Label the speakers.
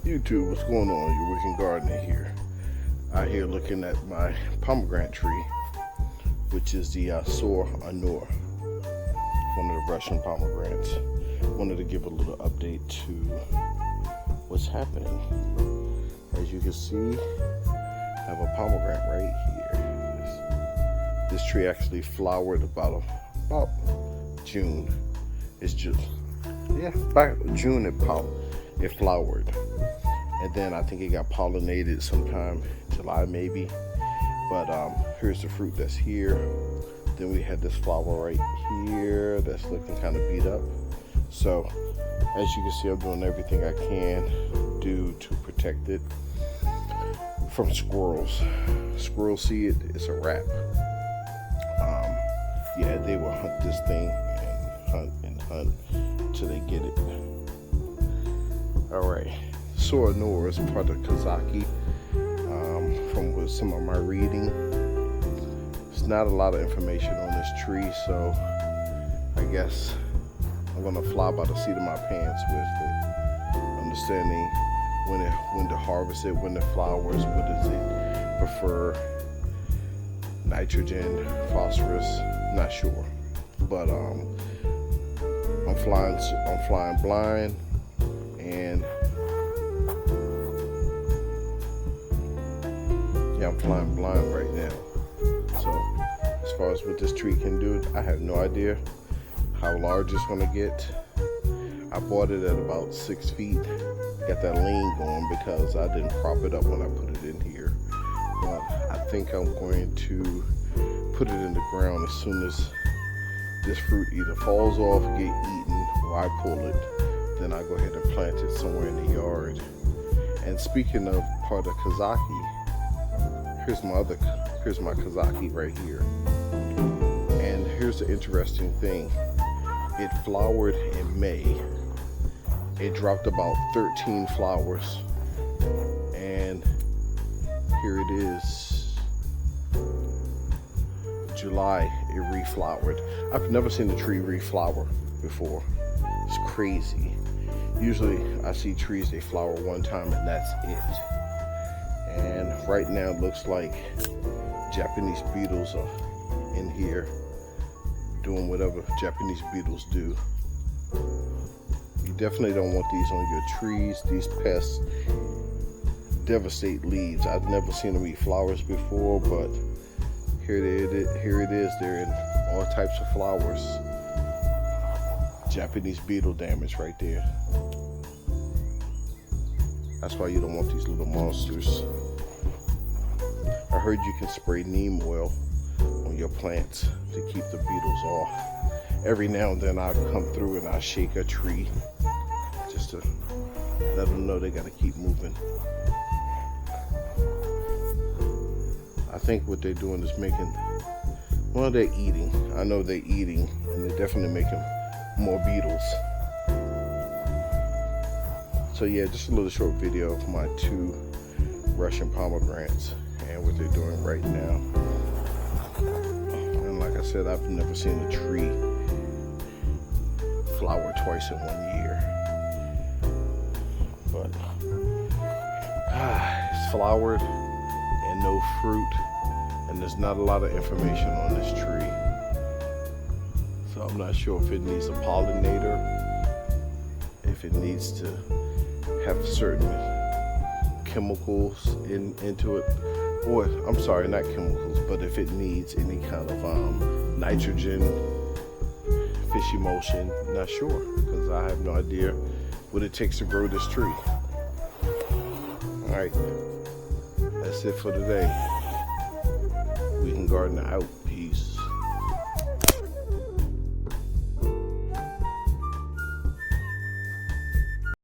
Speaker 1: YouTube, what's going on? Your Weekend Gardener here. Out here looking at my pomegranate tree, which is the Surh Anuh, one of the Russian pomegranates. Wanted to give a little update to what's happening. As you can see, I have a pomegranate right here. This tree actually flowered about June. It's just, back June it flowered. And then I think it got pollinated sometime July maybe. But here's the fruit that's here. Then we had this flower right here that's looking kind of beat up. So as you can see, I'm doing everything I can do to protect it from squirrels. Squirrels see it, it's a wrap. Yeah, they will hunt this thing and hunt till they get it. All right, Surh Anuh is part of Kazaki. From some of my reading, there's not a lot of information on this tree, so I guess I'm gonna fly by the seat of my pants with it, understanding when to harvest it, when it flowers, what does it prefer, nitrogen, phosphorus, not sure, but I'm flying blind, and yeah, I'm flying blind right now. So as far as what this tree can do, I have no idea how large it's gonna get. I bought it at about 6 feet. Got that lean going because I didn't prop it up when I put it in here. But I think I'm going to put it in the ground as soon as this fruit either falls off, get eaten, or I pull it. Then I go ahead and plant it somewhere in the yard. And speaking of part of Kazaki, here's my Kazaki right here. And here's the interesting thing. It flowered in May. It dropped about 13 flowers. And here it is. July, it reflowered. I've never seen a tree reflower before. It's crazy. Usually I see trees, they flower one time and that's it. And right now it looks like Japanese beetles are in here doing whatever Japanese beetles do. You definitely don't want these on your trees. These pests devastate leaves. I've never seen them eat flowers before, but here it is. They're in all types of flowers. Japanese beetle damage right there. That's why you don't want these little monsters. I heard you can spray neem oil on your plants to keep the beetles off. Every now and then I'll come through and I'll shake a tree just to let them know they gotta keep moving. I think what they're doing is making, well, they're eating. I know they're eating, and they're definitely making more beetles. So yeah, just a little short video of my 2 Russian pomegranates and what they're doing right now. And like I said, I've never seen a tree flower twice in 1 year. But it's flowered and no fruit, and there's not a lot of information on this tree. So I'm not sure if it needs a pollinator, if it needs to have certain chemicals into it, or I'm sorry, not chemicals, but if it needs any kind of nitrogen, fish emulsion. Not sure, because I have no idea what it takes to grow this tree. All right, that's it for today. Weekend Gardener out.